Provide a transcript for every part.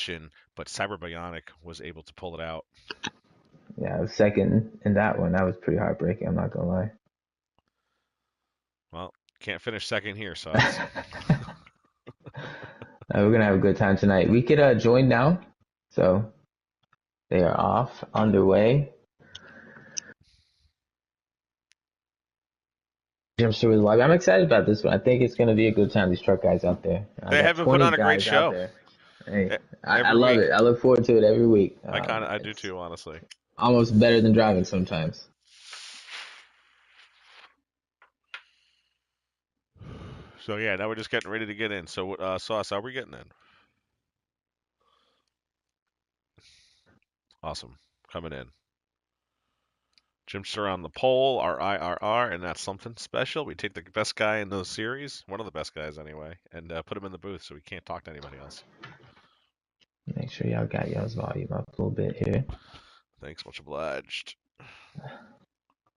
position, but Cyberbionic was able to pull it out. Yeah, I was second in that one. That was pretty heartbreaking, I'm not gonna lie. Well, can't finish second here, so We're gonna have a good time tonight. We could join now. So they are off, underway. Jimster was live. I'm excited about this one. I think it's gonna be a good time. These truck guys out there. I they got haven't put 20 on a great guys show. out there. Hey, I Every love week. it. I look forward to it every week. I do too, honestly. Almost better than driving sometimes. So yeah, now we're just getting ready to get in. So Sauce, how are we getting in? Awesome, coming in. Jimster on the pole, our IRR, and that's something special. We take the best guy in the series, one of the best guys anyway, and put him in the booth so we can't talk to anybody else. Make sure y'all got y'all's volume up a little bit here. Thanks, much obliged.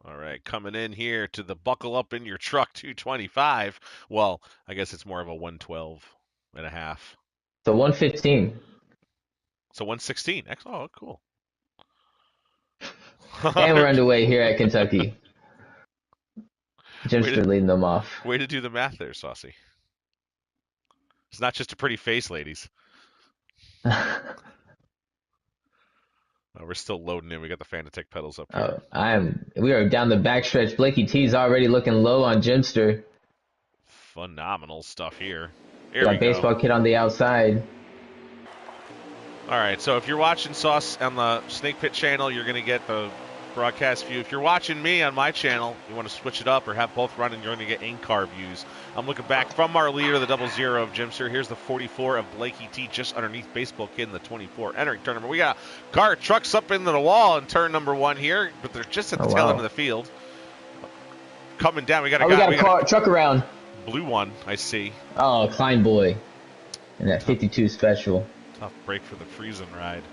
All right, coming in here to the buckle up in your truck 225. Well, I guess it's more of a 112 and a half. So 115. So 116. Oh, cool. And we're underway here at Kentucky. Jimster leading them off. Way to do the math there, Saucy. It's not just a pretty face, ladies. We're still loading in. We got the Fanatec pedals up here. We are down the backstretch. Blakey T's already looking low on Jimster. Phenomenal stuff here. Got baseball kid on the outside. All right, so if you're watching Sauce on the Snake Pit channel, you're going to get the broadcast view. If you're watching me on my channel, you want to switch it up or have both running, you're going to get in-car views. I'm looking back from our leader, the 00 of Jimster. Here's the 44 of Blakey T just underneath Baseball Kid in the 24. Entering turn number. We got car trucks up into the wall in turn number 1 here, but they're just at the tail end of the field. Coming down, we got a truck around. Blue one, I see. Oh, Klein boy. And that 52 special. Tough break for the freezing ride.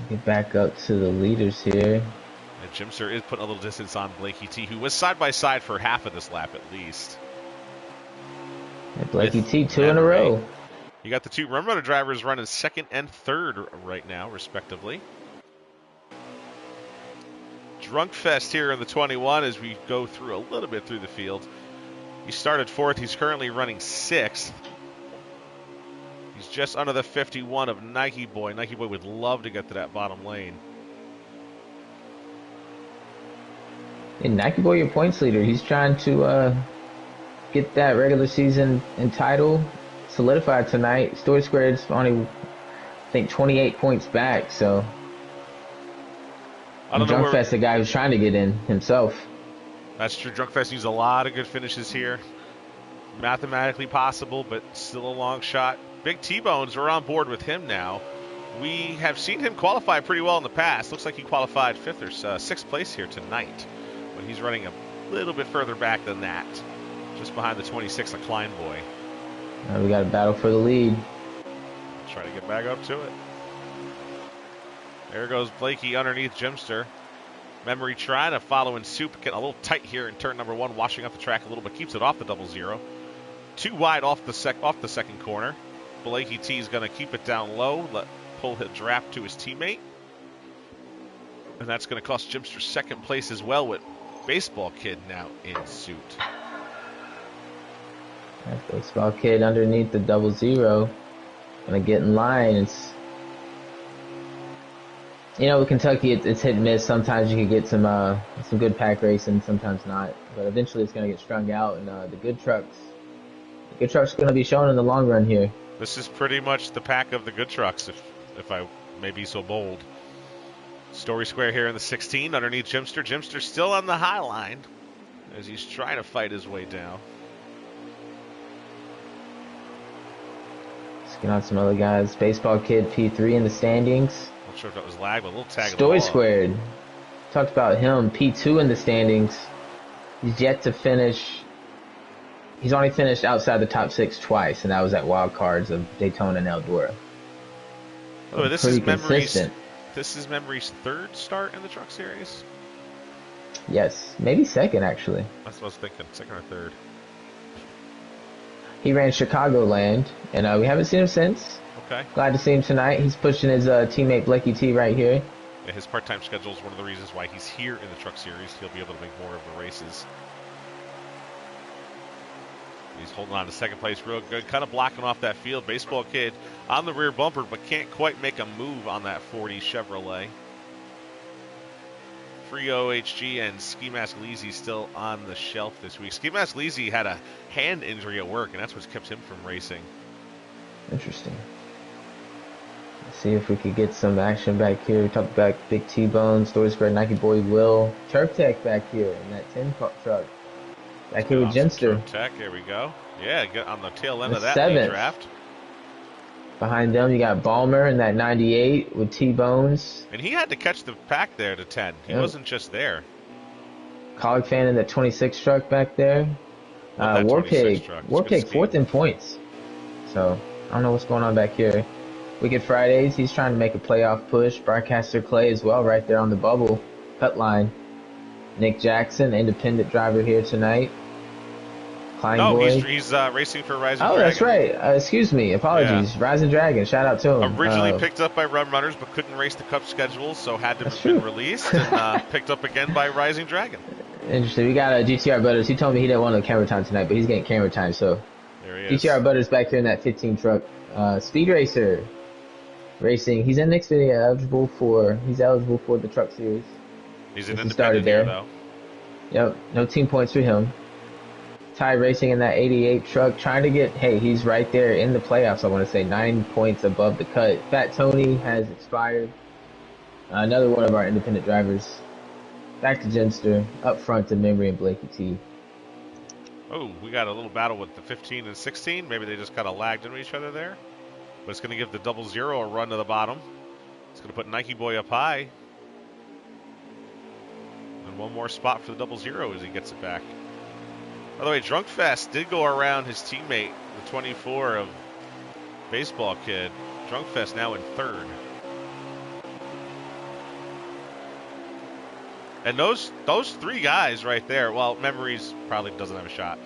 Get back up to the leaders here. And Jimster is putting a little distance on Blakey T, who was side by side for half of this lap at least. And Blakey T, 2 in a row. You got the two Rumrunner drivers running second and third right now, respectively. Drunk Fest here in the 21 as we go through a little bit through the field. He started 4th. He's currently running 6th. He's just under the 51 of Nike Boy. Nike Boy would love to get to that bottom lane. And Nike Boy, your points leader. He's trying to get that regular season and title solidified tonight. Story Squared's only, I think, 28 points back. So, Drunkfest, the guy who's trying to get in himself. That's true. Drunkfest needs a lot of good finishes here. Mathematically possible, but still a long shot. Big T-Bones, we're on board with him now. We have seen him qualify pretty well in the past. Looks like he qualified 5th or 6th place here tonight. But he's running a little bit further back than that. Just behind the 26 of Klein Boy. We got a battle for the lead. Try to get back up to it. There goes Blakey underneath Jimster. Memory trying to follow in suit, getting a little tight here in turn number 1, washing up the track a little bit, keeps it off the 00. Too wide off the second corner. Blakey T is going to keep it down low, pull his draft to his teammate. And that's going to cost Jimster 2nd place as well with Baseball Kid now in suit. That Baseball Kid underneath the 00. Gonna get in line. It's, you know, with Kentucky, it's hit and miss. Sometimes you can get some good pack racing, sometimes not. But eventually it's gonna get strung out, and the good trucks are gonna be shown in the long run here. This is pretty much the pack of the good trucks, if I may be so bold. Story Square here in the 16 underneath Jimster. Jimster still on the high line as he's trying to fight his way down. Let's get on some other guys. Baseball Kid P3 in the standings. Not sure if that was lag, but a little tag. Story Squared. Talked about him. P2 in the standings. He's yet to finish. He's only finished outside the top 6 twice, and that was at wild cards of Daytona and Eldora. Oh, this is Memory's 3rd start in the truck series? Yes, maybe 2nd, actually. That's what I was thinking, 2nd or 3rd. He ran Chicagoland, and we haven't seen him since. Okay. Glad to see him tonight. He's pushing his teammate Blakey T right here. Yeah, his part-time schedule is one of the reasons why he's here in the Truck Series. He'll be able to make more of the races. He's holding on to second place real good, kind of blocking off that field. Baseball Kid on the rear bumper, but can't quite make a move on that 40 Chevrolet. Free OHG and Ski Mask Leezy still on the shelf this week. Ski Mask Leezy had a hand injury at work, and that's what's kept him from racing. Interesting. Let's see if we could get some action back here. We talked about Big T-Bone, Story Square, Nike Boy Will, Turf Tech back here in that 10 truck. Back here with Jimster. Turf Tech, there we go. Yeah, get on the tail end The of that lead draft. Behind them, you got Balmer in that 98 with T-Bones. And he had to catch the pack there to 10. He wasn't just there. Colleague fan in that 26 truck back there. Warpig 4th in points. So, I don't know what's going on back here. Wicked Fridays, he's trying to make a playoff push. Broadcaster Clay as well, right there on the bubble cut line. Nick Jackson, independent driver here tonight. He's racing for Rising Dragon. Oh, that's right. Excuse me. Apologies. Yeah. Rising Dragon. Shout out to him. Originally picked up by Run Runners, but couldn't race the Cup schedule, so had to have been released and picked up again by Rising Dragon. Interesting. We got GTR Butters. He told me he didn't want no camera time tonight, but he's getting camera time. So there he is. GTR Butters back here in that 15 truck. Speed Racer Racing. He's in Xfinity eligible for the Truck Series. He's an independent here, though. Yep. No team points for him. Ty Racing in that 88 truck, trying to get, he's right there in the playoffs, I want to say, 9 points above the cut. Fat Tony has expired. Another one of our independent drivers. Back to Jimster, up front to Memory and Blakey T. Oh, we got a little battle with the 15 and 16. Maybe they just kind of lagged into each other there. But it's going to give the 00 a run to the bottom. It's going to put Nike Boy up high. And one more spot for the 00 as he gets it back. By the way, Drunk Fest did go around his teammate, the 24 of Baseball Kid. Drunk Fest now in third. And those three guys right there, well, Memories probably doesn't have a shot.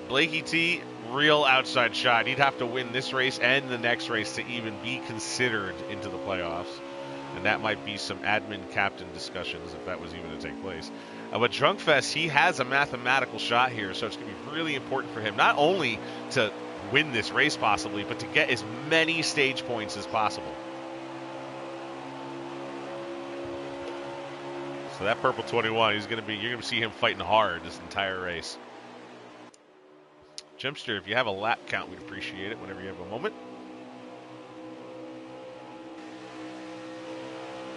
Blakey T, real outside shot. He'd have to win this race and the next race to even be considered into the playoffs. And that might be some admin captain discussions if that was even to take place. But Drunk Fest, he has a mathematical shot here, so it's going to be really important for him, not only to win this race possibly, but to get as many stage points as possible. So that purple 21, you're going to see him fighting hard this entire race. Jimster, if you have a lap count, we'd appreciate it whenever you have a moment.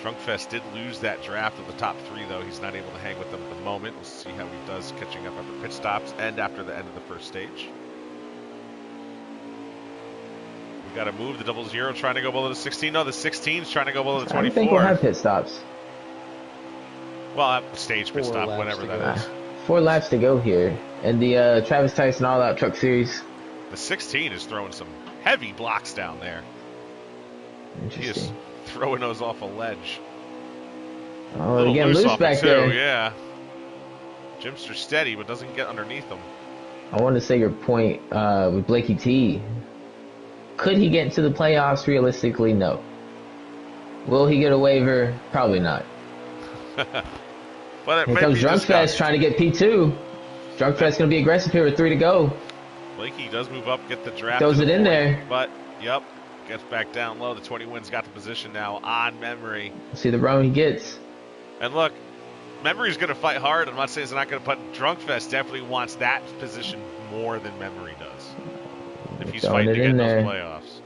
Drunkfest did lose that draft of the top three, though. He's not able to hang with them at the moment. We'll see how he does catching up after pit stops and after the end of the first stage. We've got to move the 00 trying to go below the 16. No, the 16 is trying to go below the 24. I think we'll have pit stops. Well, stage pit stop, whenever that is. 4 laps to go here. And the Travis Tyson All Out Truck Series. The 16 is throwing some heavy blocks down there. Interesting. Throwing those off a ledge. Oh, they're getting loose back there. Yeah. Jimster steady, but doesn't get underneath them. I want to say your point with Blakey T. Could he get into the playoffs? Realistically, no. Will he get a waiver? Probably not. But here comes Drunkfest trying to get P2. Drunkfest going to be aggressive here with 3 to go. Blakey does move up, get the draft. Throws it in there. But, yep. Gets back down low. The 21's got the position now on Memory. See the run he gets. And look, Memory's going to fight hard. I'm not saying he's not going to put Drunkfest. Definitely wants that position more than Memory does. If he's fighting to get those playoffs.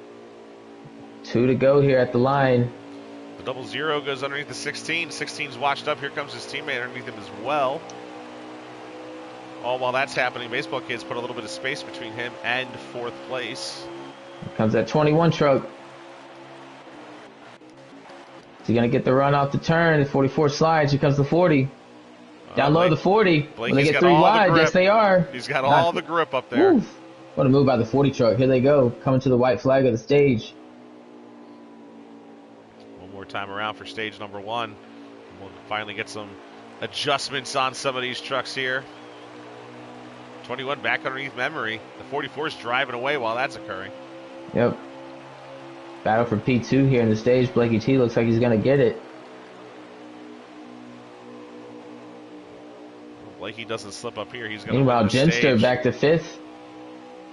2 to go here at the line. The 00 goes underneath the 16. 16's washed up. Here comes his teammate underneath him as well. All while that's happening, Baseball Kids put a little bit of space between him and 4th place. Here comes that 21 truck. Is he going to get the run off the turn? The 44 slides. Here comes the 40. Down low, the 40. Will they get 3 wide? Yes, they are. He's got all the grip up there. Woof. What a move by the 40 truck. Here they go. Coming to the white flag of the stage. One more time around for stage number 1. We'll finally get some adjustments on some of these trucks here. 21 back underneath Memory. The 44's driving away while that's occurring. Yep. Battle for P2 here in the stage. Blakey T looks like he's going to get it. Blakey doesn't slip up here. He's going to Meanwhile, win the Jimster stage. back to 5th.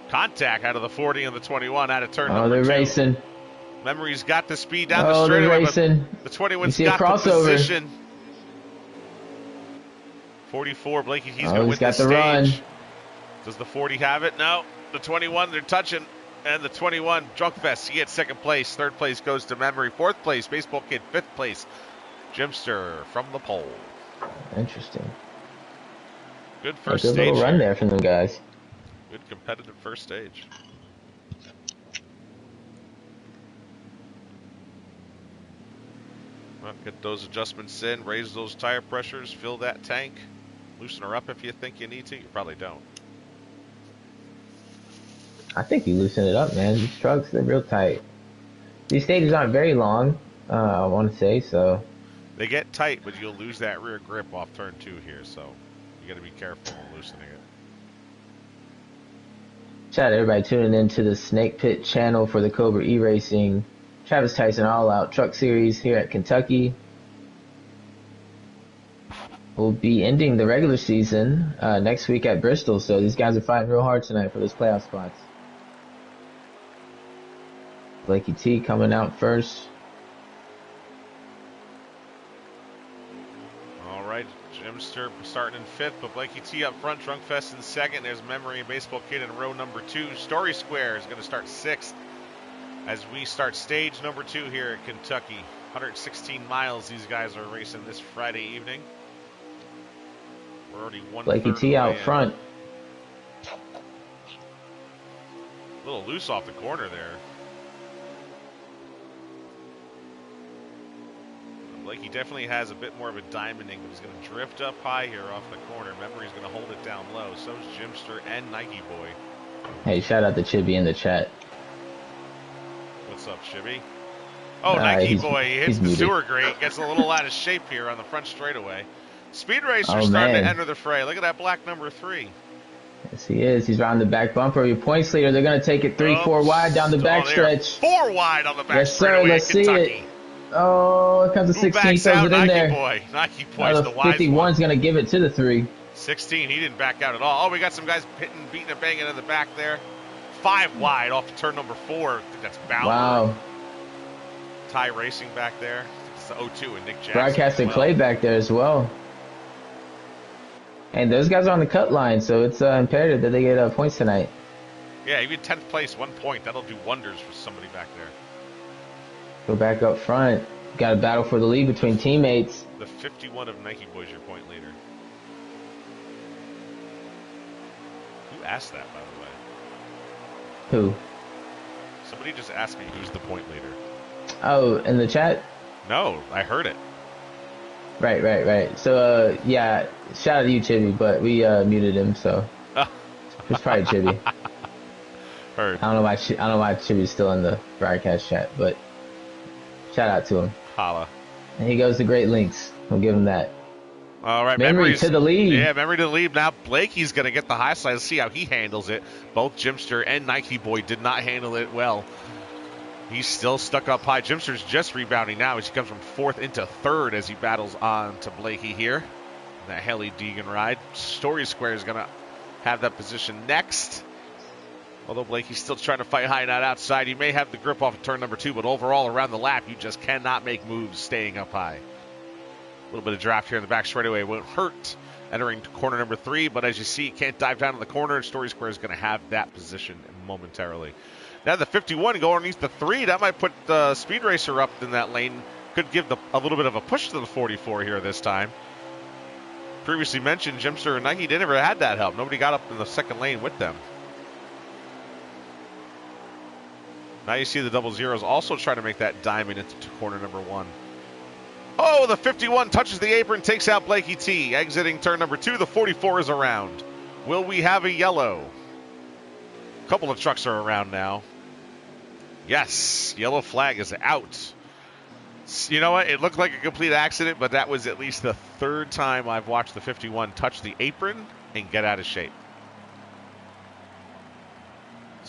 Contact out of the 40 and the 21 out of turn number 2. Oh, they're racing. Memory's got the speed down the They're straightaway, racing. but the 21's see a got the crossover. position. 44, Blakey, he's going to win got the the stage. run. Does the 40 have it? No. The 21, they're touching. And the 21, Drunkfest, he gets second place. Third place goes to Memory. Fourth place, Baseball Kid. Fifth place, Jimster from the pole. Interesting. Good first stage. Good little run there from them guys. Good competitive first stage. Well, get those adjustments in, raise those tire pressures, fill that tank, loosen her up if you think you need to. You probably don't. I think you loosen it up, man. These trucks, they're real tight. These stages aren't very long, I want to say, so. They get tight, but you'll lose that rear grip off turn 2 here, so you got to be careful when loosening it. Shout out to everybody tuning in to the Snake Pit channel for the Cobra E-Racing Travis Tyson All-Out Truck Series here at Kentucky. We'll be ending the regular season next week at Bristol, so these guys are fighting real hard tonight for those playoff spots. Blakey T coming out first. All right, Jimster starting in 5th, but Blakey T up front, Drunkfest in 2nd. There's Memory and Baseball Kid in row number 2. Story Square is going to start 6th as we start stage number 2 here at Kentucky. 116 miles these guys are racing this Friday evening. We're already 1/3 Blakey T out front. A little loose off the corner there. Blakey definitely has a bit more of a diamonding, but he's going to drift up high here off the corner. Memory's going to hold it down low. So is Jimster and Nike Boy. Hey, shout out to Chibi in the chat. What's up, Chibi? Oh, Nike Boy, he hits the muted. sewer grate, gets a little out of shape here on the front straightaway. Speed Racer starting to enter the fray. Look at that black number 3. Yes, he is. He's around the back bumper. Your points leader. They're going to take it 3-4 wide down the backstretch. 4 wide on the back yes, straightaway. Sir, let's see it. Oh, here comes the 16. Throws it in Nike there. Boy. Nike Boy's the wise 51's going to give it to the 3. 16, he didn't back out at all. Oh, we got some guys beating and banging in the back there. 5 wide off turn number 4. I think that's Bauer. Wow. Ty Racing back there. It's the 02 and Nick Jackson. Broadcasting Clay back there as well. And those guys are on the cut line, so it's imperative that they get points tonight. Yeah, even 10th place, 1 point. That'll do wonders for somebody back there. Go back up front. Got a battle for the lead between teammates. The 51 of Nike Boy's your point leader. Who asked that, by the way? Who? Somebody just asked me who's the point leader. Oh, in the chat? No, I heard it. Right. So, yeah, shout out to you, Chibi, but we muted him, so it's probably Chibi. Heard. I don't know why Chibi's still in the broadcast chat, but shout out to him. Holla. And he goes to great lengths. We'll give him that. All right, Memory to the lead. Yeah, Memory to the lead. Now Blakey's going to get the high side. Let's see how he handles it. Both Jimster and Nike Boy did not handle it well. He's still stuck up high. Jimster's just rebounding now as he comes from 4th into 3rd as he battles on to Blakey here. That Haley Deegan ride. Story Square is going to have that position next. Although Blakey's still trying to fight high and out outside. He may have the grip off of turn number 2, but overall around the lap, you just cannot make moves staying up high. A little bit of draft here in the back straightaway won't hurt. Entering corner number 3, but as you see, he can't dive down to the corner. Story Square is going to have that position momentarily. Now the 51 going underneath the 3, that might put the Speed Racer up in that lane. Could give a little bit of a push to the 44 here this time. Previously mentioned, Jimster and Nike, they never had that help. Nobody got up in the second lane with them. Now you see the double zeros also trying to make that diamond into corner number 1. Oh, the 51 touches the apron, takes out Blakey T. Exiting turn number 2, the 44 is around. Will we have a yellow? A couple of trucks are around now. Yes, yellow flag is out. You know what? It looked like a complete accident, but that was at least the 3rd time I've watched the 51 touch the apron and get out of shape.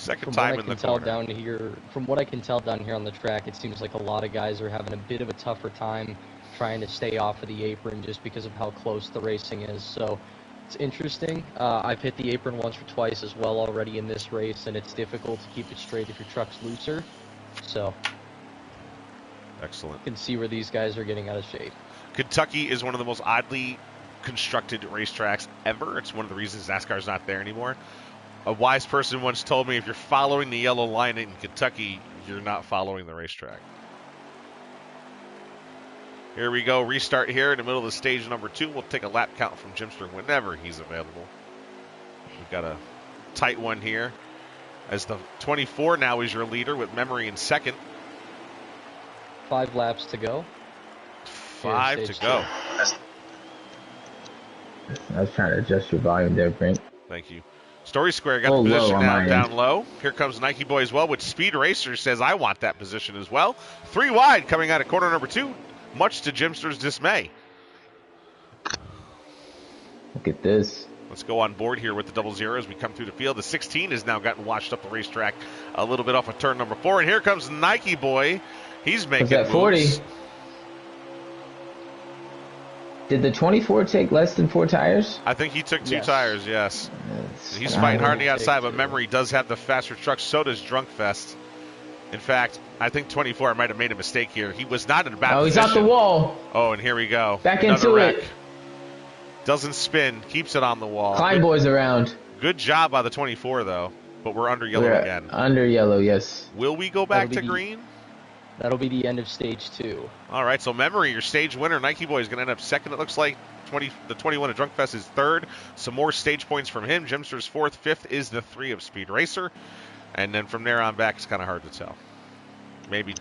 Second From what I time in the can tell corner. down here, from what I can tell down here on the track, it seems like a lot of guys are having a bit of a tougher time trying to stay off of the apron just because of how close the racing is. So it's interesting. I've hit the apron once or twice as well already in this race, and it's difficult to keep it straight if your truck's looser. So Excellent. you can see where these guys are getting out of shape. Kentucky is one of the most oddly constructed racetracks ever. It's one of the reasons NASCAR's not there anymore. A wise person once told me if you're following the yellow line in Kentucky, you're not following the racetrack. Here we go. Restart here in the middle of the stage number 2. We'll take a lap count from Jimster whenever he's available. We've got a tight one here. As the 24 now is your leader with Memory in second. 5 laps to go. 5 to go. I was trying to adjust your volume there, Brent. Thank you. Story Square got the position now down low. Here comes Nike Boy as well, which Speed Racer says, I want that position as well. 3 wide coming out of corner number 2, much to Jimster's dismay. Look at this. Let's go on board here with the 00 as we come through the field. The 16 has now gotten washed up the racetrack a little bit off of turn number 4. And here comes Nike Boy. He's making that 40? moves. Did the 24 take less than 4 tires? I think he took 2 tires, yes. He's God. fighting hard on the outside, but Memory does have the faster truck. So does Drunk Fest. In fact, I think 24 might have made a mistake here. He was not in a bad position. Oh, he's off the wall. Oh, and here we go. Back Another into wreck. it. Doesn't spin. Keeps it on the wall. Climb boys around. Good job by the 24, though. But we're under yellow again. Under yellow, yes. Will we go back to green? That'll be the end of stage 2. All right, so Memory, your stage winner. Nike Boy is going to end up second, it looks like. The 21 of Drunk Fest is third. Some more stage points from him. Jimster's fourth. Fifth is the 3 of Speed Racer. And then from there on back, it's kind of hard to tell. Maybe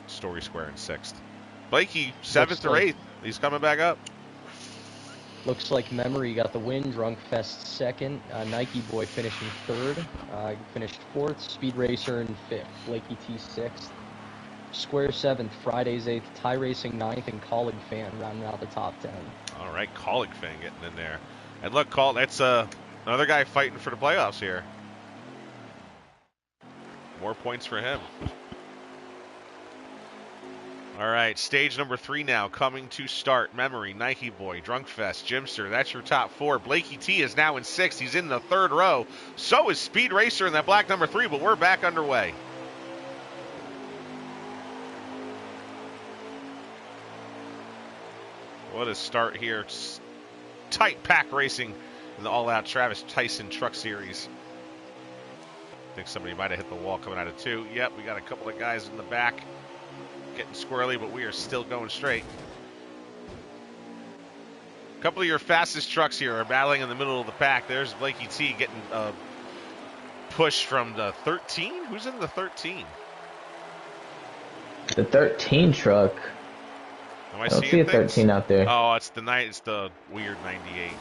Story Square in sixth. Blakey, 7th or 8th. He's coming back up. Looks like Memory got the win. Drunk Fest second. Nike Boy finishing third. Finished 4th. Speed Racer in 5th. Blakey T 6th. Square 7th. Fridays 8th. Tie Racing 9th. And Colleague Fan rounding out the top 10. All right, Colleague Fan getting in there. And look, that's another guy fighting for the playoffs here. More points for him. All right, stage number 3 now coming to start. Memory, Nike Boy, Drunk Fest, Jimster. That's your top 4. Blakey T is now in 6th. He's in the 3rd row. So is Speed Racer in that black number 3, but we're back underway. What a start here. Tight pack racing in the all-out Travis Tyson Truck Series. I think somebody might have hit the wall coming out of 2. Yep, we got a couple of guys in the back. Getting squirrely, but we are still going straight. A couple of your fastest trucks here are battling in the middle of the pack. There's Blakey T getting a push from the 13. Who's in the 13? The 13 truck. Am I don't seeing see a things? 13 out there. Oh, it's the weird 98.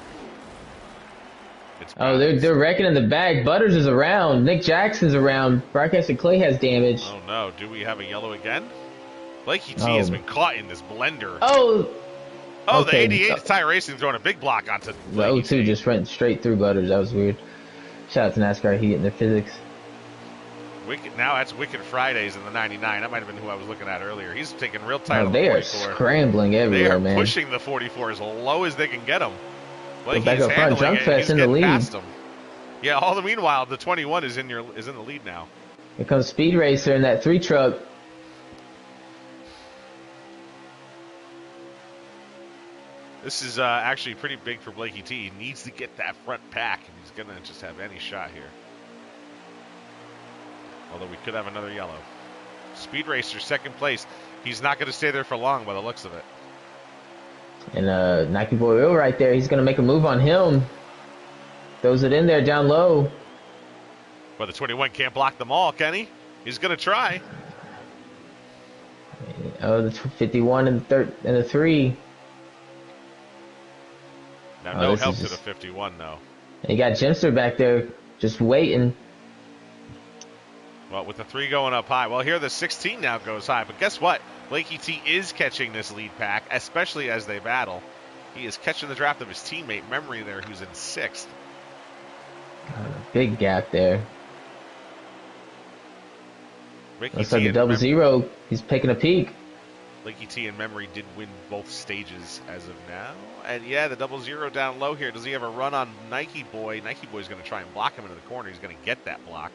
Oh, they're wrecking in the back. Butters is around. Nick Jackson's around. Broadcaster Clay has damage. Oh no, do we have a yellow again? Blakey T has been caught in this blender. Oh, the 88 Tie Racing throwing a big block onto Blakey the 02 just went straight through Butters. That was weird. Shout out to NASCAR Heat and their physics. Now that's Wicked Fridays in the 99. That might have been who I was looking at earlier. He's taking real tight on the 44. They are scrambling everywhere, man. They are pushing the 44 as low as they can get them. Blakey back up front, Drunk Fest in the lead. Past them. Yeah, all the meanwhile, the 21 is in the lead now. Here comes Speed Racer in that 3 truck. This is actually pretty big for Blakey T. He needs to get that front pack, and he's going to just have any shot here. Although we could have another yellow. Speed Racer, second place. He's not going to stay there for long by the looks of it. And Nike Boy Will right there. He's going to make a move on him. Throws it in there down low. But the 21 can't block them all, can he? He's going to try. Oh, the 51 and the 3. Now, no help to the 51, though. You got Jimster back there just waiting. Well, with the 3 going up high. Well, here the 16 now goes high. But guess what? Blakey T is catching this lead pack, especially as they battle. He is catching the draft of his teammate, Memory, there, who's in 6th. Big gap there. Ricky Looks T like the and double zero. He's taking a peek. Lakey T and Memory did win both stages as of now. And yeah, the double zero down low here. Does he have a run on Nike Boy? Nike Boy's going to try and block him into the corner. He's going to get that block.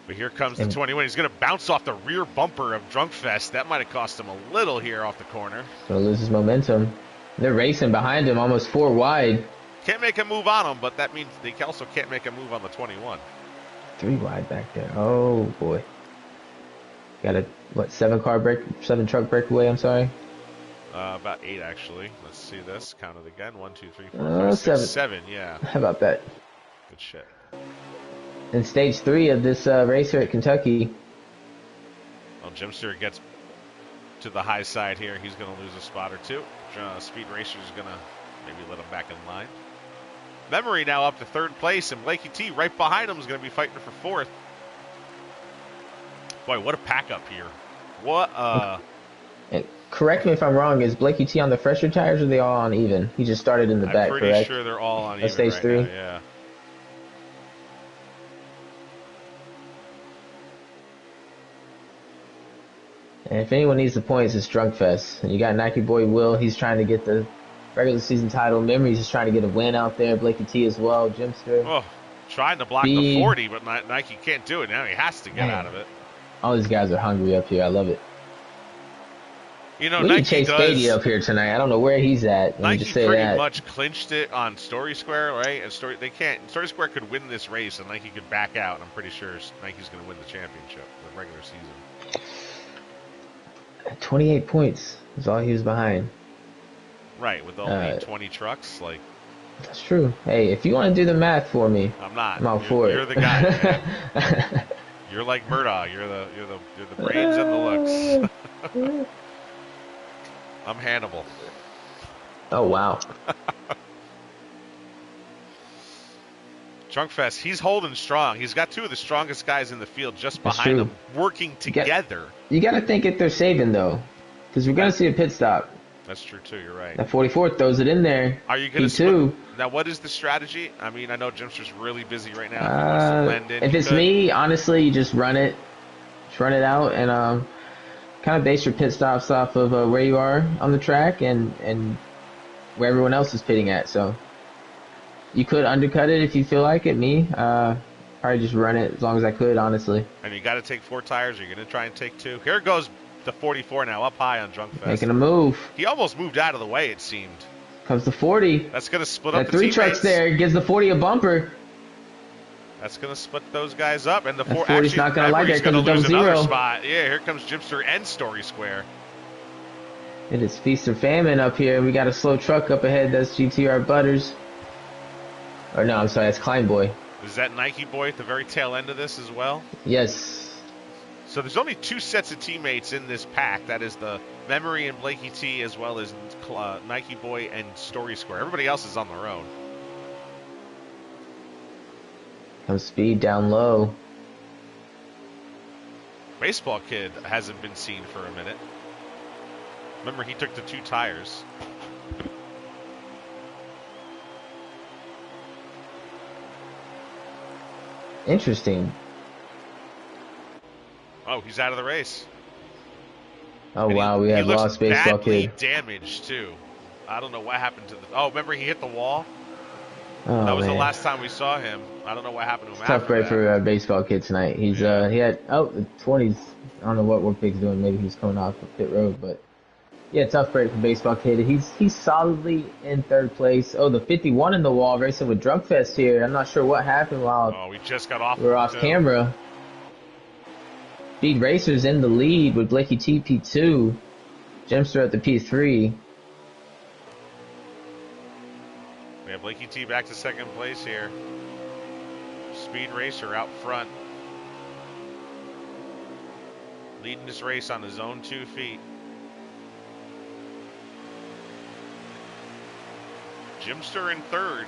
But here comes the 21. He's going to bounce off the rear bumper of Drunk Fest. That might have cost him a little here off the corner. Gonna lose his momentum. They're racing behind him, almost 4 wide. Can't make a move on him, but that means they also can't make a move on the 21. 3 wide back there. Oh boy. Got a 7 truck breakaway. I'm sorry. About 8 actually. Let's see this. Count it again. 1, 2, 3, 4, 5, 6, 7. Yeah. How about that? Good shit. In stage 3 of this race here at Kentucky. Well, Jimster gets to the high side here. He's going to lose a spot or two. Speed Racer's going to maybe let him back in line. Memory now up to 3rd place, and Blakey T right behind him is going to be fighting for 4th. Boy, what a pack up here. What And correct me if I'm wrong, is Blakey T on the fresher tires or are they all on even? He just started in the back, correct? I'm pretty sure they're all on even stage right 3? now, yeah. And if anyone needs the points, it's Drunk Fest. And you got Nike Boy Will, he's trying to get the regular season title. Memory's just trying to get a win out there. Blakey T as well. Jimster. Oh, trying to block the 40, but Nike can't do it. Now he has to get out of it. All these guys are hungry up here. I love it. You know, we Nike need Chase Beatty up here tonight. I don't know where he's at. Nike just say pretty that. much clinched it on Story Square, right? And Story Square could win this race, and Nike could back out. And I'm pretty sure Nike's going to win the championship, the regular season. 28 points is all he was behind. Right, with only 20 trucks, like. That's true. Hey, if you want to do the math for me, I'm not. I'm out for it. You're the guy. Man. You're like Murdoch. You're the brains and the looks. I'm Hannibal. Oh wow. Drunkfest, he's holding strong. He's got 2 of the strongest guys in the field just behind him, working together. You got to think if they're saving though, because we're gonna see a pit stop. That's true too. You're right. That 44 throws it in there. Are you going to now? What is the strategy? I mean, I know Jimster's really busy right now. If it's me, honestly, you just run it, out, and kind of base your pit stops off of where you are on the track and where everyone else is pitting at. So you could undercut it if you feel like it. Me, probably just run it as long as I could, honestly. And you got to take 4 tires. Or you're going to try and take 2. Here goes the 44 now, up high on Drunkfest. Making a move. He almost moved out of the way, it seemed. Comes the 40. That's going to split up the 3 teammates. trucks there. Gives the 40 a bumper. That's going to split those guys up. And the 40's not going to like that because of double zero. Spot. Yeah, here comes Jimster and Story Square. It is feast or famine up here. We got a slow truck up ahead. That's GTR Butters. Or no, I'm sorry. That's Klein Boy. Is that Nike Boy at the very tail end of this as well? Yes. So there's only 2 sets of teammates in this pack. That is the Memory and Blakey T, as well as Nike Boy and Story Square. Everybody else is on their own. Comes speed down low. Baseball Kid hasn't been seen for a minute. Remember, he took the 2 tires. Interesting. Oh, he's out of the race. Oh, and wow, we have lost Baseball Kid. Damaged, too. I don't know what happened to the... Oh, remember he hit the wall? Oh, that was man. the last time we saw him. I don't know what happened to him Tough break for Baseball Kid tonight. He's he had the 20s. I don't know what Warpig's doing. Maybe he's coming off the pit road, but yeah, tough break for Baseball Kid. He's solidly in 3rd place. Oh, the 51 in the wall racing with Drunkfest here. I'm not sure what happened while we just got off. We're off camera. Speed Racers in the lead with Blakey T P2, Jimster at the P3. We have Blakey T back to 2nd place here. Speed Racer out front. Leading this race on his own 2 feet. Jimster in 3rd.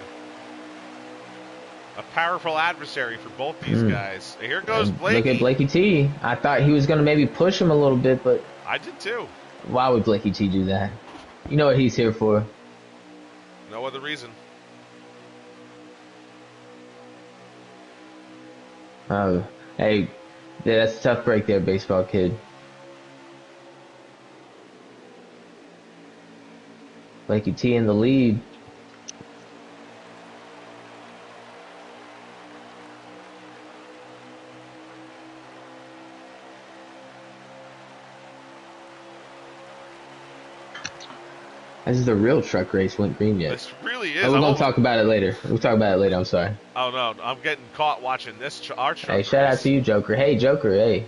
A powerful adversary for both these guys. Here goes Blakey. Look at Blakey T. I thought he was going to maybe push him a little bit, but... I did too. Why would Blakey T do that? You know what he's here for. No other reason. Hey, Yeah, that's a tough break there, baseball kid. Blakey T in the lead. This is the real truck race. Went green yet? This really is. Oh, we're gonna talk about it later. We'll talk about it later. I'm sorry. Oh no, I'm getting caught watching our truck Hey, race. shout out to you, Joker. Hey, Joker. Hey,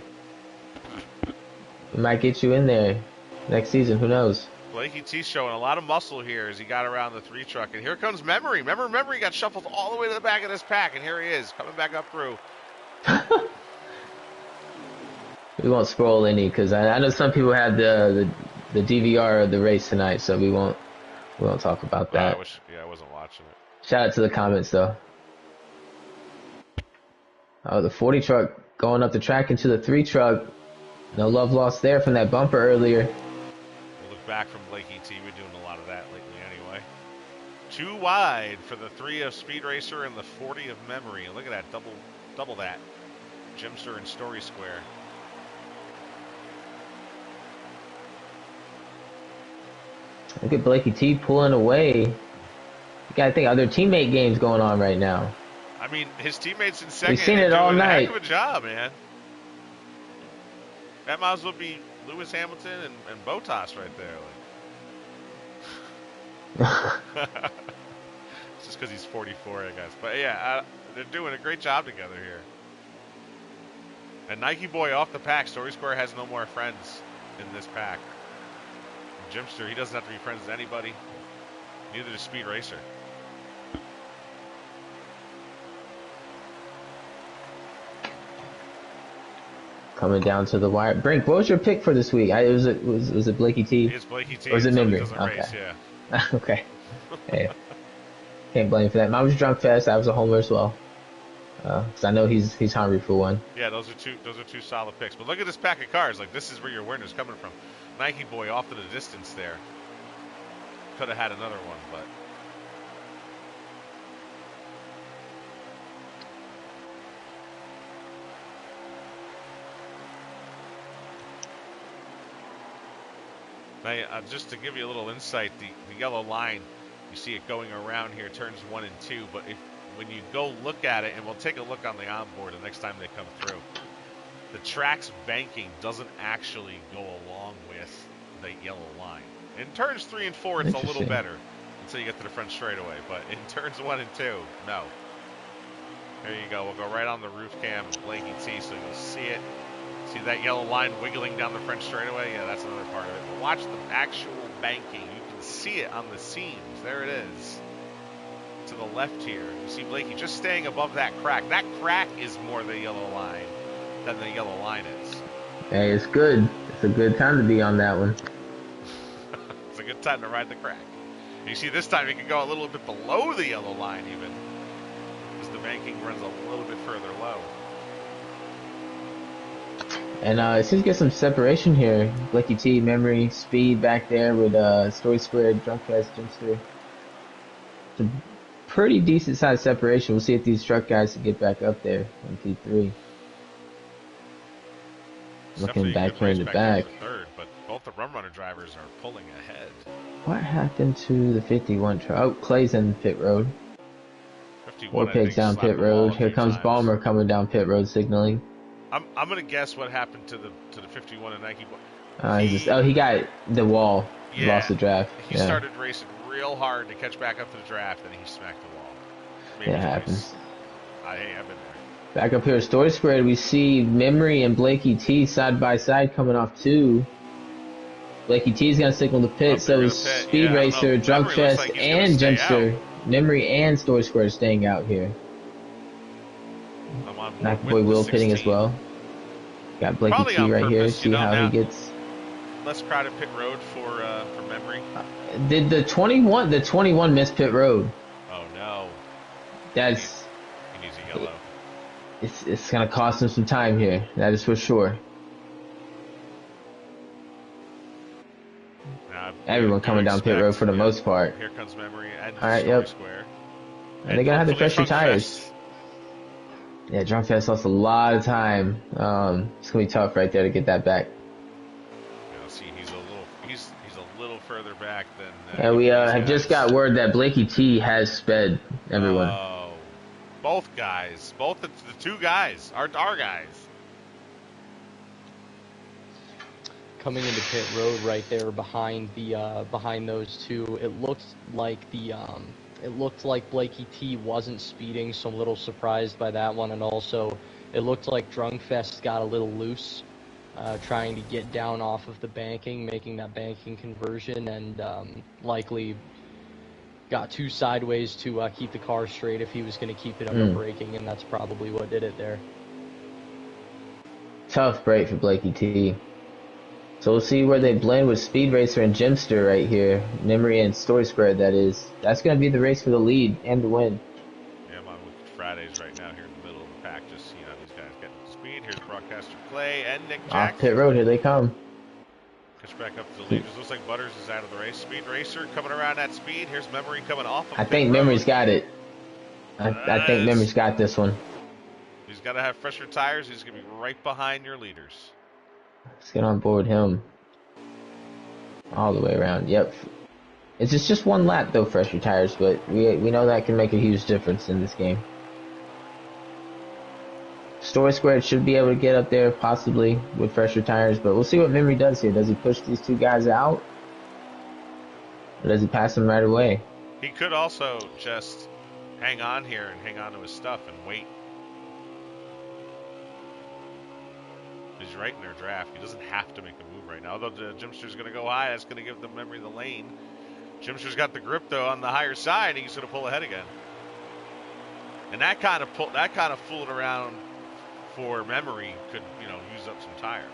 we might get you in there next season. Who knows? Blakey T's showing a lot of muscle here as he got around the 3 truck, and here comes Memory. Remember, Memory got shuffled all the way to the back of this pack, and here he is coming back up through. We won't scroll any because I know some people had the DVR of the race tonight, so we won't talk about that. I wasn't watching it. Shout out to the comments though. Oh, the 40 truck going up the track into the 3 truck. No love lost there from that bumper earlier. We'll look back from Blakey T. We're doing a lot of that lately anyway. 2 wide for the 3 of Speed Racer and the 40 of Memory. And look at that, double that. Jimster and Story Square. Look at Blakey T pulling away. You gotta think other teammate games going on right now. I mean, his teammates in second. We've seen it all night. A heck of a job, man. That might as well be Lewis Hamilton and Bottas right there. It's just because he's 44, I guess. But yeah, they're doing a great job together here. And Nike Boy off the pack. Story Square has no more friends in this pack. Jimster, he doesn't have to be friends with anybody. Neither does Speed Racer. Coming down to the wire. Brink, what was your pick for this week? Was it Blakey T? It's Blakey T. Or was it Memory? Okay. Race, yeah. Okay. Hey, can't blame for that. Mine was Drunk Fest. I was a homer as well. Because I know he's hungry for one. Yeah, those are two solid picks. But look at this pack of cars. Like, this is where your winner's coming from. Nike Boy off to the distance there. Could have had another one, but. Now, just to give you a little insight, the yellow line, you see it going around here, turns 1 and 2. But when you go look at it, and we'll take a look on the onboard the next time they come through, the track's banking doesn't actually go along with the yellow line. In turns 3 and 4, it's a little better until you get to the front straightaway. But in turns 1 and 2, no. There you go. We'll go right on the roof cam of Blakey T, so you'll see it. See that yellow line wiggling down the front straightaway? Yeah, that's another part of it. But watch the actual banking. You can see it on the seams. There it is. To the left here. You see Blakey just staying above that crack. That crack is more the yellow line than the yellow line is. Hey, it's good. It's a good time to be on that one. It's a good time to ride the crack. You see this time you can go a little bit below the yellow line even. Because the banking runs a little bit further low. And it seems to get some separation here. Blakey T, Memory, Speed back there with Story Squared, Drunk Fest, Jimster. It's a pretty decent sized separation. We'll see if these truck guys can get back up there in P3. Looking back here in the back. Third, but both the Rum Runner drivers are pulling ahead. What happened to the 51 truck? Oh, Clay's in pit road. 51, Warpig's down pit road. Here comes Balmer coming down pit road signaling. I'm gonna guess what happened to the 51 and Nike. He got the wall. Yeah, he lost the draft. He started racing real hard to catch back up to the draft, and he smacked the wall. Maybe it happens. I've been there. Back up here, Story Squared, we see Memory and Blakey T side by side coming off 2. Blakey T's gonna signal the pit, so is Speed Racer, Drunk Fest, like and Jimster. Memory and Story Squared staying out here. Nike Boy Will pitting as well. Got Blakey T right purpose, here. See how he gets. Less crowded pit road for Memory. Did the 21 miss pit road? Oh no. That's. He needs a yellow. It's gonna cost him some time here. That is for sure. Everyone coming down pit road for the most part. Here comes Memory and Story Square. And they're gonna have to pressure tires. Yeah, Drunk Fest lost a lot of time. It's gonna be tough right there to get that back. See, he's a little further back than And we either of these have just got guys. word that Blakey T has sped everyone. Oh, both guys, both the two guys, our guys. Coming into pit road right there behind the behind those two, it looked like Blakey T wasn't speeding, so I'm a little surprised by that one. And also, it looked like Drunkfest got a little loose, trying to get down off of the banking, making that banking conversion, and likely got too sideways to keep the car straight if he was going to keep it under braking, and that's probably what did it there. Tough break for Blakey T. So we'll see where they blend with Speed Racer and Jimster right here. Memory and Story Spread, that is. That's going to be the race for the lead and the win. Yeah, I'm on with Fridays right now here in the middle of the pack. Just seeing how these guys getting speed. Here's broadcaster Clay and Nick Jackson. Off pit road, here they come. Push back up to the leaders. Looks like Butters is out of the race. Speed Racer coming around that speed. Here's Memory coming off of I think Memory's got it. I think Memory's got this one. He's got to have fresher tires. He's going to be right behind your leaders. Let's get on board him. All the way around. Yep. It's just one lap though, fresher tires, but we know that can make a huge difference in this game. Story Squared should be able to get up there possibly with fresher tires, but we'll see what Memory does here. Does he push these two guys out? Or does he pass them right away? He could also just hang on here and hang on to his stuff and wait. He's right in their draft. He doesn't have to make a move right now. Although the Jimster's going to go high, that's going to give the Memory the lane. Jimster's got the grip though on the higher side. He's going to pull ahead again. And that kind of fooling around for Memory could, use up some tire.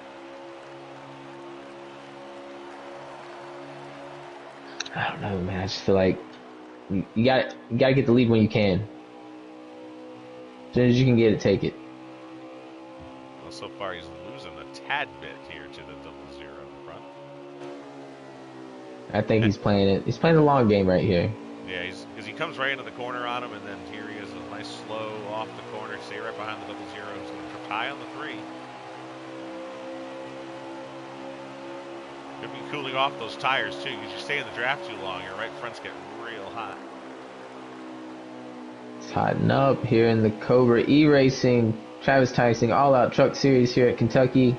I don't know, man. I just feel like you got to get the lead when you can. As soon as you can get it, take it. Well, so far he's losing a tad bit here to the 0-0 in front. I think he's playing it. He's playing the long game right here. Yeah, because he comes right into the corner on him, and then here he is, a nice slow off the corner, stay right behind the 0-0. He's going to tie on the 3. Could be cooling off those tires too, because you stay in the draft too long, your right fronts get real hot. It's hotting up here in the Cobra E-Racing, Travis Tyson All-Out Truck Series here at Kentucky.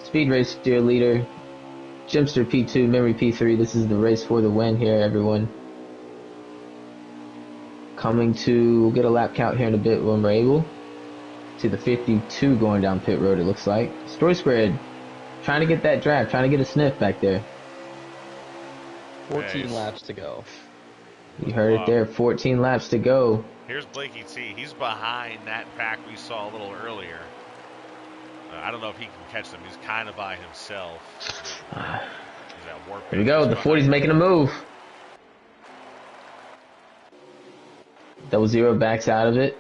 Speed Racer leader, Jimster P2, Memory P3. This is the race for the win here, everyone. We'll get a lap count here in a bit when we're able. To the 52 going down pit road, it looks like. Story Squared trying to get that draft, trying to get a sniff back there. 14 laps to go. You heard it there, 14 laps to go. Here's Blakey T. He's behind that pack we saw a little earlier. I don't know if he can catch them. He's kind of by himself. Here we go. The 40's making a move. 0-0 backs out of it.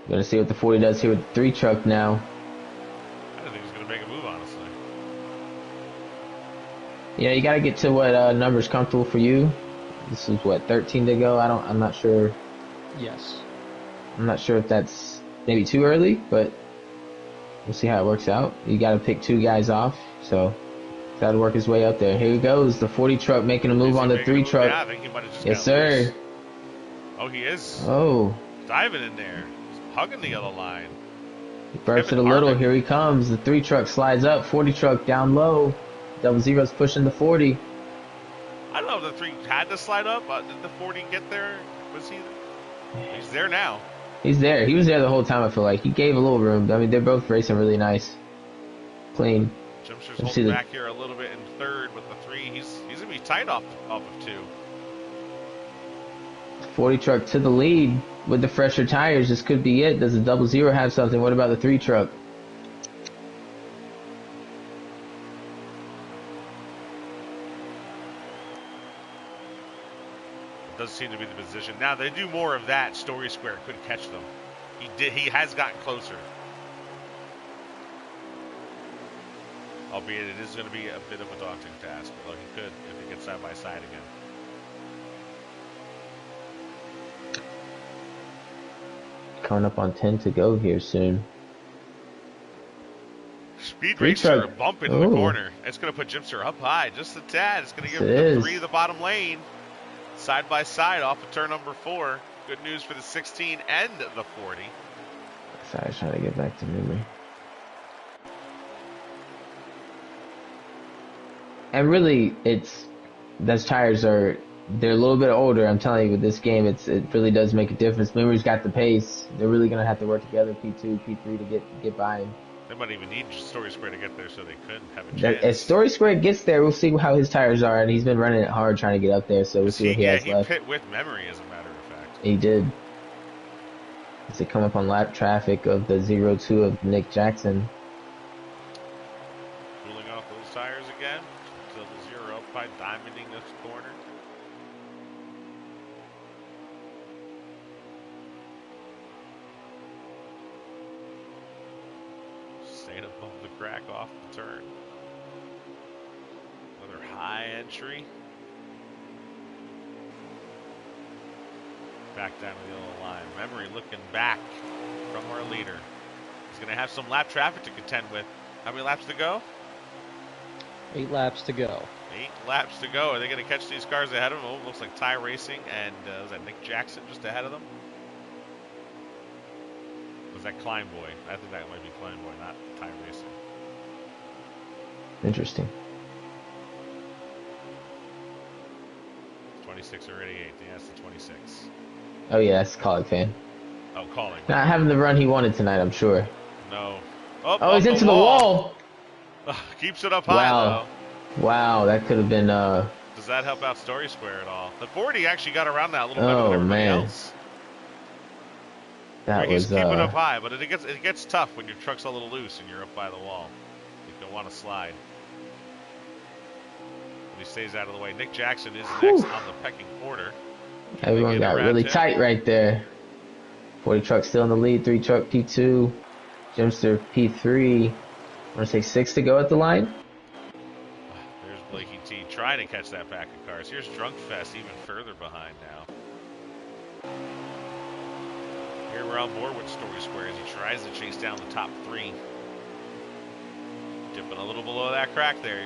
Gonna see what the 40 does here with the 3 truck now. I don't think he's gonna make a move, honestly. Yeah, you gotta get to what number's comfortable for you. This is what, 13 to go. I'm not sure. Yes. I'm not sure if that's maybe too early, but we'll see how it works out. You gotta pick 2 guys off, so gotta work his way up there. Here he goes, the 40 truck making a move on the 3 truck. Yeah, I think he might have just yes, sir. Loose. Oh, he is. Oh. Diving in there. He's hugging the yellow line. He burps it a little. Here he comes. The 3 truck slides up. 40 truck down low. 0-0's pushing the 40. I don't know if the 3 had to slide up. Did the 40 get there? Was he? He's there now. He's there. He was there the whole time, I feel like. He gave a little room. I mean, they're both racing really nice. Clean. Jimster's holding back here a little bit in 3rd with the 3. He's going to be tight off of 2. 40 truck to the lead with the fresher tires. This could be it. Does the 0-0 have something? What about the 3 truck? It does seem to be the position. Now, they do more of that. Story Square couldn't catch them. He has gotten closer. Albeit it is going to be a bit of a daunting task. Although he could if he gets side by side again. Coming up on 10 to go here soon. Speed Three Racer truck. bump into the corner. It's going to put Jimster up high just a tad. It's going to give the 3 of the bottom lane. Side by side off of turn number 4. Good news for the 16 and the 40. Sorry, I was trying to get back to memory. And really, those tires they're a little bit older. I'm telling you, with this game, it really does make a difference. Memory's got the pace. They're really going to have to work together, P2, P3, to get by him. They might even need Story Square to get there so they could have a chance. As Story Square gets there, we'll see how his tires are, and he's been running it hard trying to get up there, so we'll see what he has left. He pit with Memory, as a matter of fact. He did. As they come up on lap traffic of the 0-2 of Nick Jackson. Cooling off those tires again. 0 up by diamonding this corner. Staying above the crack off the turn. Another high entry. Back down to the yellow line. Memory looking back from our leader. He's going to have some lap traffic to contend with. How many laps to go? 8 laps to go. 8 laps to go. Are they going to catch these cars ahead of them? Oh, looks like Ty Racing and was that Nick Jackson just ahead of them? Was that Klein Boy? I think that might be Klein Boy, not Ty Racing. Interesting. 26 or 88. Yeah, that's the 26. Oh yeah, that's Colic fan. Oh, calling. Not having the run he wanted tonight, I'm sure. No. Oh, he's into the wall. Keeps it up high, though. Wow, that could have been. Does that help out Story Square at all? The 40 actually got around that a little better than everybody else. That He's keeping up high, but it gets tough when your truck's a little loose and you're up by the wall. You don't want to slide. But he stays out of the way. Nick Jackson is next on the pecking order. Everyone got really tight right there. 40 truck still in the lead. 3 truck P2. Jimster P3. I want to say 6 to go at the line. There's Blakey T trying to catch that pack of cars. Here's Drunk Fest even further behind now. Here we're on board with Story Square as he tries to chase down the top 3. Dipping a little below that crack there.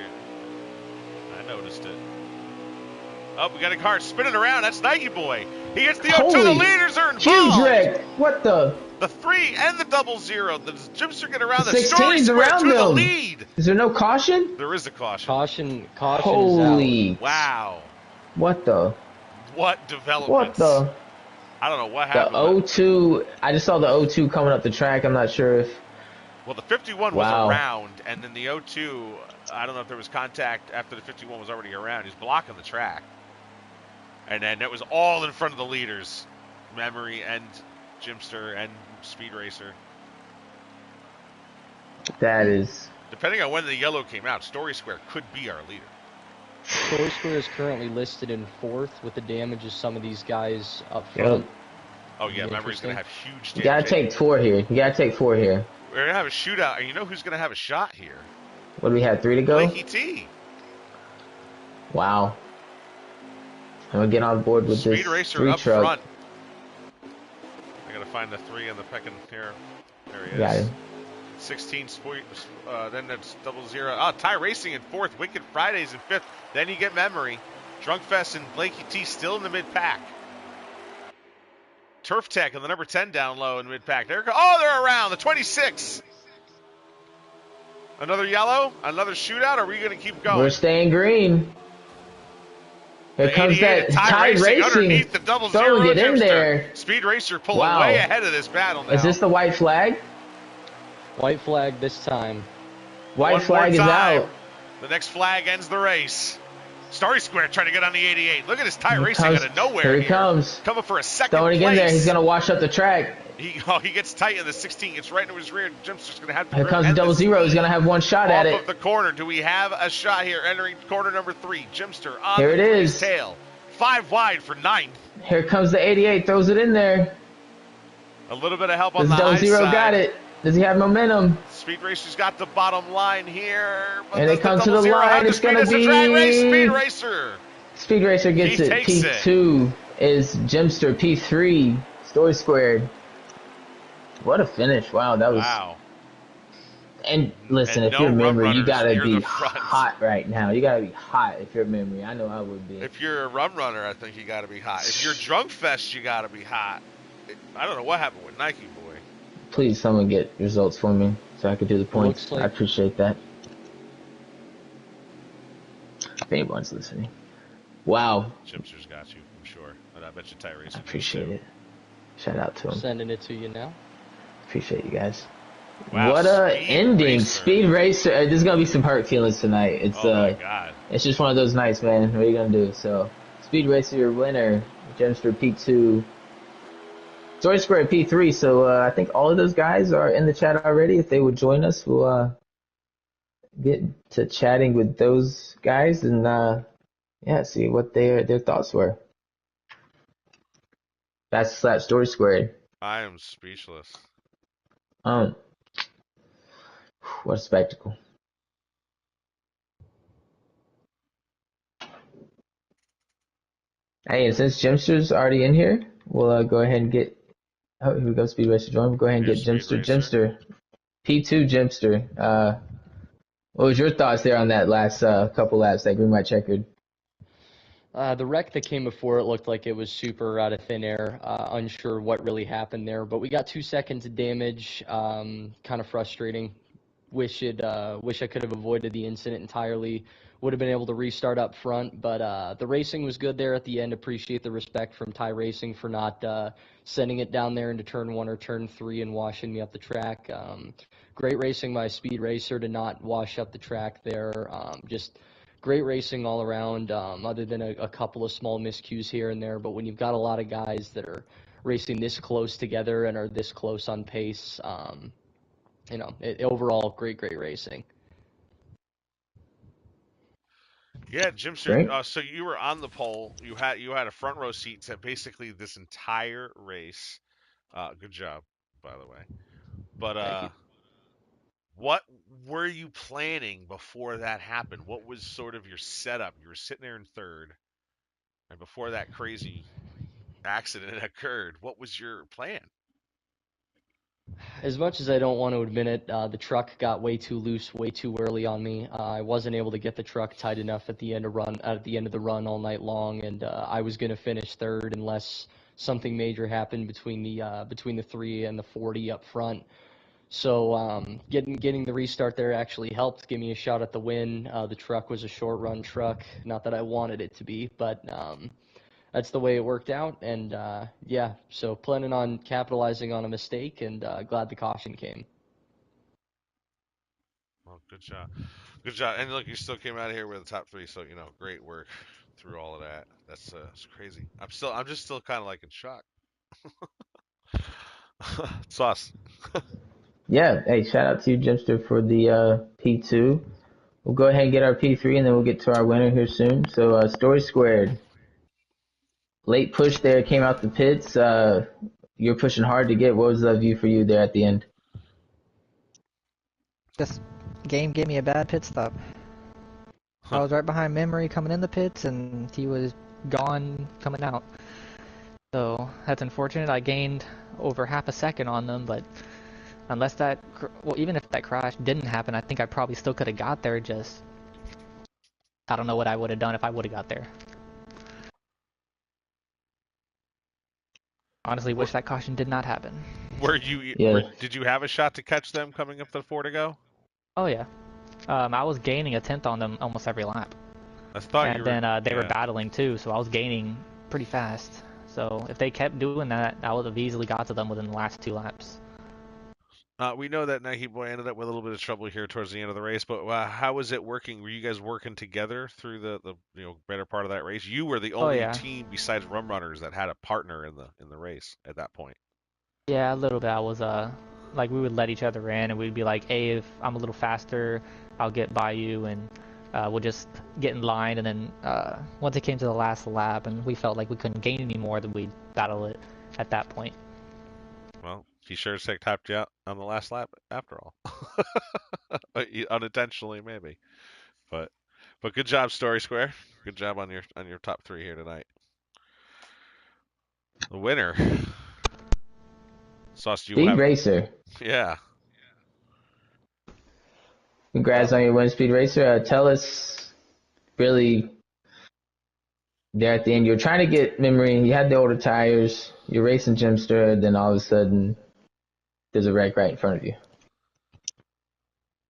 I noticed it. Oh, we got a car spinning around. That's Nike Boy. He gets the 0-2. The leaders are involved. Huge wreck. What the? The 3 and the 0-0. The Jimster get around the 16's around through them. The lead. Is there no caution? There is a caution. Caution Holy. is out. Wow. What the? What developments? What the? I don't know what happened. The 0-2. I just saw the 0-2 coming up the track. I'm not sure if. Well, the 51 was around, and then the 0-2, I don't know if there was contact after the 51 was already around. He's blocking the track. And then it was all in front of the leaders. Memory and Jimster and Speed Racer. That is. Depending on when the yellow came out, Story Square could be our leader. Story Square is currently listed in 4th with the damage of some of these guys up front. Yep. Oh, yeah, Memory's going to have huge damage. You got to take 4 here. You got to take 4 here. We're going to have a shootout, and you know who's going to have a shot here? What do we have, 3 to go? Blakey T. Wow. I'm going to get on board with Speed this Racer 3 up truck. front. I got to find the 3 on the pecking here. There he is. Got him. 16 then that's 0-0. Oh, Ty Racing in 4th. Wicked Fridays in 5th. Then you get Memory. Drunk Fest and Blakey T still in the mid-pack. Turf Tech and the number 10 down low in mid-pack. They're around. The 26. Another yellow? Another shootout? Or are we going to keep going? We're staying green. Here comes that Ty Racing. Underneath the 0-0. Throwing it in there. Speed Racer pulling way ahead of this battle now. Is this the white flag? White flag this time. White flag is out. The next flag ends the race. Story Square trying to get on the 88. Look at this Ty Racing out of nowhere. Here he comes. Coming for a second Throwing place. it in there. He's going to wash up the track. He gets tight in the 16. Gets right into his rear. Jimster's going to have to. Here comes the 0-0. He's going to have one shot at it. Off of the corner. Do we have a shot here? Entering corner number 3. Jimster on here it is. Tail. 5 wide for 9th. Here comes the 88. Throws it in there. A little bit of help on the high side. 0-0 got it. Does he have momentum? Speed Racer's got the bottom line here. And it comes to the line. It's going to be. Drag race. Speed Racer. Speed Racer gets it. P2 is Jimster. P3 Story Squared. What a finish! Wow, that was. Wow. And listen, And if no you're rum memory, you runners gotta near the be front. hot right now. You gotta be hot if you're memory. I know I would be. If you're a rum runner, I think you got to be hot. If you're drunk fest, you got to be hot. I don't know what happened with Nike Boy. Please, someone get results for me so I could do the points. Looks I like appreciate that. If anyone's listening. Wow, Jimster's got you, I'm sure. And I bet you Ty I Racing does appreciate too. it. Shout out to him. sending it to you now. Appreciate you guys. Wow, What a Speed ending! Racer. Speed Racer. There's gonna be some hurt feelings tonight. Oh my God. It's just one of those nights, man. What are you gonna do? So, Speed Racer, your winner, Gemster P2, Story Square P3. So I think all of those guys are in the chat already. If they would join us, we'll get to chatting with those guys and yeah, see what their thoughts were. That's Slap Story Squared. I am speechless. What a spectacle. Hey, and since Jimster's already in here, we'll go ahead and get. Oh, here we go, Speed Racer join. We'll go ahead and Here's get Speed Jimster. Racer. Jimster. P2 Jimster. What was your thoughts there on that last couple laps, that green white checkered? The wreck that came before it looked like it was super out of thin air. Unsure what really happened there, but we got 2 seconds of damage. Kind of frustrating. Wish I could have avoided the incident entirely. Would have been able to restart up front, but the racing was good there at the end. Appreciate the respect from Ty Racing for not sending it down there into turn 1 or turn 3 and washing me up the track. Great racing by Speed Racer to not wash up the track there. Just great racing all around, other than a couple of small miscues here and there. But when you've got a lot of guys that are racing this close together and are this close on pace, overall, great racing. Yeah, Jimster. Great. So you were on the pole. You had a front row seat to basically this entire race. Good job, by the way. But Thank you. what were you planning before that happened? What was sort of your setup? You were sitting there in third, and before that crazy accident occurred, what was your plan? As much as I don't want to admit it, the truck got way too loose, way too early on me. I wasn't able to get the truck tight enough at the end of the run all night long, and I was going to finish third unless something major happened between the 3 and the 40 up front. So getting the restart there actually helped give me a shot at the win. The truck was a short run truck, not that I wanted it to be, but that's the way it worked out. And yeah, so planning on capitalizing on a mistake, and glad the caution came. Well, good job. And look, you still came out of here with the top 3, so great work through all of that. That's it's crazy. I'm just still kind of like in shock. Sauce. Yeah. Hey, shout out to you, Jimster, for the P2. We'll go ahead and get our P3, and then we'll get to our winner here soon. So, Story Squared. Late push there, came out the pits. You're pushing hard to get. What was the view for you there at the end? This game gave me a bad pit stop. I was right behind Memory coming in the pits, and he was gone coming out. So that's unfortunate. I gained over half a second on them, but unless even if that crash didn't happen, I think I probably still could have got there. Just I don't know what I would have done if I would have got there. Honestly, wish that caution did not happen. Did you have a shot to catch them coming up the 4 to go? Oh yeah. I was gaining a tenth on them almost every lap. I thought you were. And then they were battling too, so I was gaining pretty fast. So if they kept doing that, I would have easily got to them within the last 2 laps. We know that Nike Boy ended up with a little bit of trouble here towards the end of the race, but how was it working? Were you guys working together through the better part of that race? You were the only team besides Rum Runners that had a partner in the race at that point. Yeah, a little bit. I was like we would let each other in, and we'd be like, hey, if I'm a little faster, I'll get by you, and we'll just get in line. And then once it came to the last lap, and we felt like we couldn't gain any more, then we'd battle it at that point. Well, he sure as heck tapped you out on the last lap after all. Unintentionally, maybe. But good job, Story Square. Good job on your top 3 here tonight. The winner, Sauce, do you Speed have? Racer. Yeah. Congrats on your win, Speed Racer. Tell us really there at the end. You're trying to get memory. You had the older tires. You're racing Jimster. Then all of a sudden, there's a wreck right in front of you.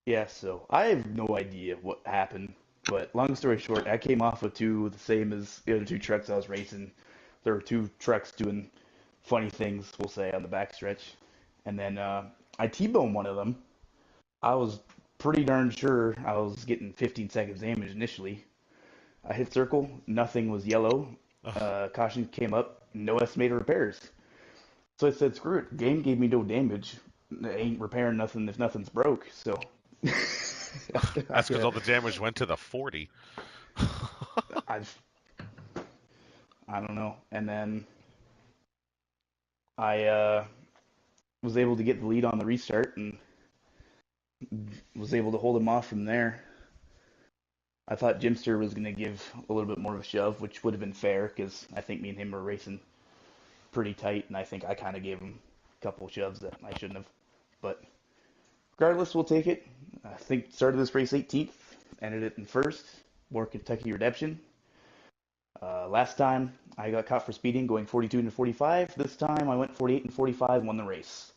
Yeah, so I have no idea what happened, but long story short, I came off with two the same as the other two trucks I was racing. There were two trucks doing funny things, we'll say, on the backstretch, and then I T-boned one of them. I was pretty darn sure I was getting 15 seconds damage initially. I hit circle, nothing was yellow. Caution came up, no estimated repairs. So I said, screw it. Game gave me no damage. I ain't repairing nothing if nothing's broke. So That's because all the damage went to the 40. I I don't know. And then I was able to get the lead on the restart and was able to hold him off from there. I thought Jimster was going to give a little bit more of a shove, which would have been fair because I think me and him were racing pretty tight, and I think I kind of gave him a couple of shoves that I shouldn't have. But regardless, we'll take it. I think started this race 18th, ended it in first. More Kentucky Redemption. Last time I got caught for speeding going 42 and 45. This time I went 48 and 45 and won the race.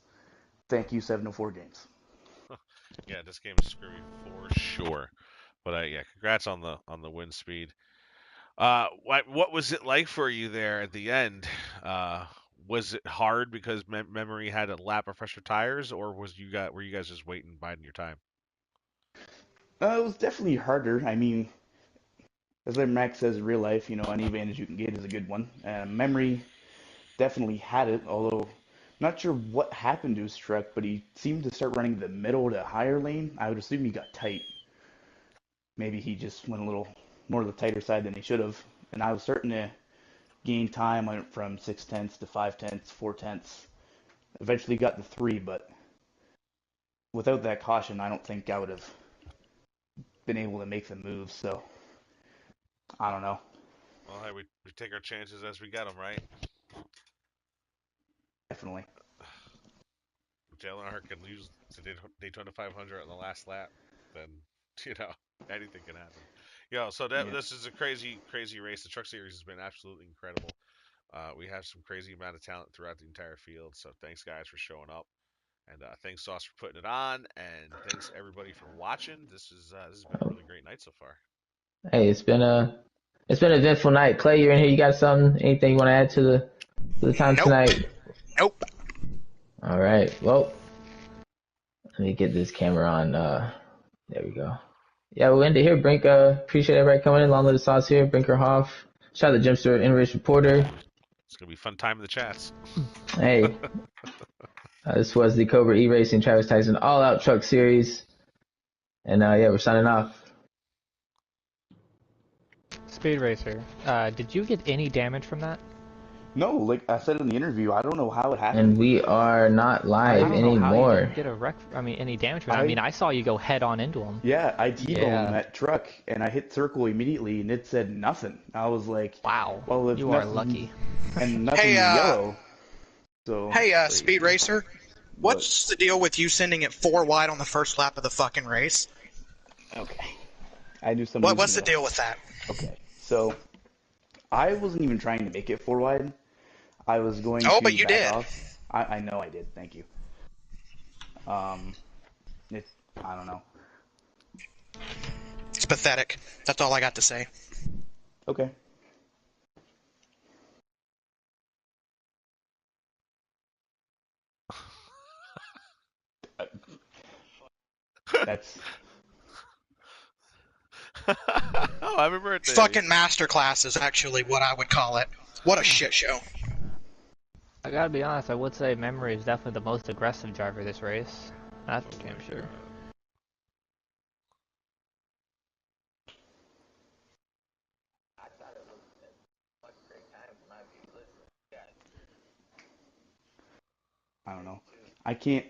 Thank you, 704 Games. Yeah, this game is screwy for sure. But yeah, congrats on the win speed. What was it like for you there at the end? Was it hard because memory had a lap of fresher tires, or were you guys just waiting, biding your time? It was definitely harder. I mean, as Max says in real life, any advantage you can get is a good one. Memory definitely had it, although not sure what happened to his truck, but he seemed to start running the middle to higher lane. I would assume he got tight. Maybe he just went a little more to the tighter side than he should have. And I was starting to gain time. I went from 6/10 to 5/10, 4/10. Eventually got to 3, but without that caution, I don't think I would have been able to make the move. So I don't know. Well, hey, we take our chances as we get them, right? Definitely. Jalen Hart can lose to Daytona 500 on the last lap, then you know anything can happen. So Yeah. this is a crazy race. The Truck Series has been absolutely incredible. We have some crazy amount of talent throughout the entire field. So thanks guys for showing up, and thanks Sauce for putting it on, and thanks everybody for watching. This has been a really great night so far. Hey, it's been an eventful night. Clay, you're in here. You got something? Anything you want to add to the time Nope. tonight? Nope. All right. Well, let me get this camera on. There we go. Yeah, we'll end it here. Brink, appreciate everybody coming in. Long live the sauce here. Brinker Hoff. Shout out to Jimster, Inrace Reporter. It's gonna be a fun time in the chats. Hey, this was the Cobra E-Racing Travis Tyson All Out Truck Series. And yeah, we're signing off. Speed Racer, did you get any damage from that? No, like I said in the interview, I don't know how it happened. And we are not I live don't know how you anymore. didn't get a wreck. Any damage from that. I mean, I saw you go head on into him. Yeah, I T-boned Yeah. that truck, and I hit circle immediately, and it said nothing. I was like, Wow. well, if You are nothing- lucky. And nothing Hey, yellow. So. Hey, Speed Racer, what's the deal with you sending it 4 wide on the first lap of the fucking race? Okay. I knew somebody. What's the deal with that? Okay, so I wasn't even trying to make it 4 wide. I was going to. Oh, but you back did. Off. I know I did. Thank you. I don't know. It's pathetic. That's all I got to say. Okay. That's. Oh, happy birthday! Fucking masterclass is actually what I would call it. What a shit show. I gotta be honest, I would say Memory is definitely the most aggressive driver this race. That's for damn sure. I don't know. I can't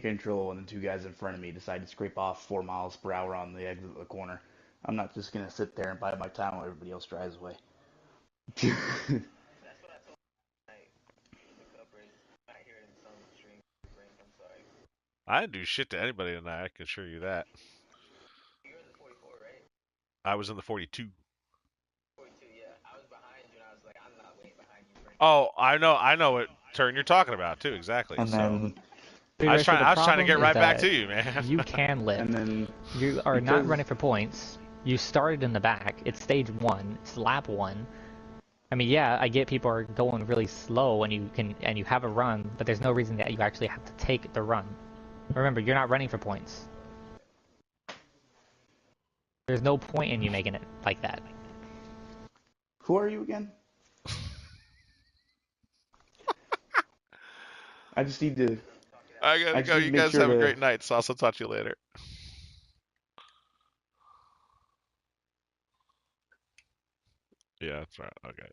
control when the two guys in front of me decide to scrape off 4 miles per hour on the exit of the corner. I'm not just gonna sit there and bide my time while everybody else drives away. I didn't do shit to anybody tonight. I can assure you that. You're in the 44, right? I was in the 42. 42, yeah. I was behind you, and I was like, I'm not waiting behind you for Oh, I know what turn you're talking about too. Exactly. And So then I was So the trying to problem get is right back that to you, man. you can lift. and then You are not because running for points. You started in the back. It's stage 1. It's lap 1. I mean, yeah, I get people are going really slow and you have a run, but there's no reason that you actually have to take the run. Remember, you're not running for points. There's no point in you making it like that. who are you again? I just need to. I gotta I just go. need to You make guys sure have a to. great night. So I'll talk to you later. Yeah, that's right. Okay.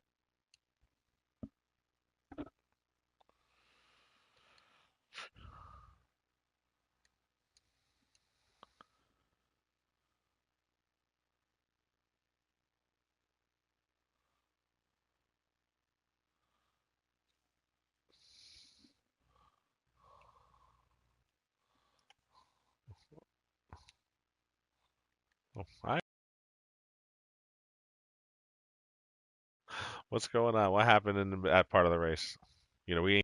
Well, what's going on? What happened in that part of the race? You know, we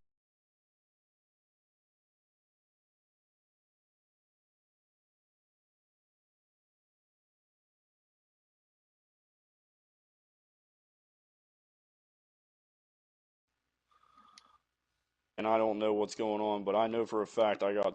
and I don't know what's going on, but I know for a fact I got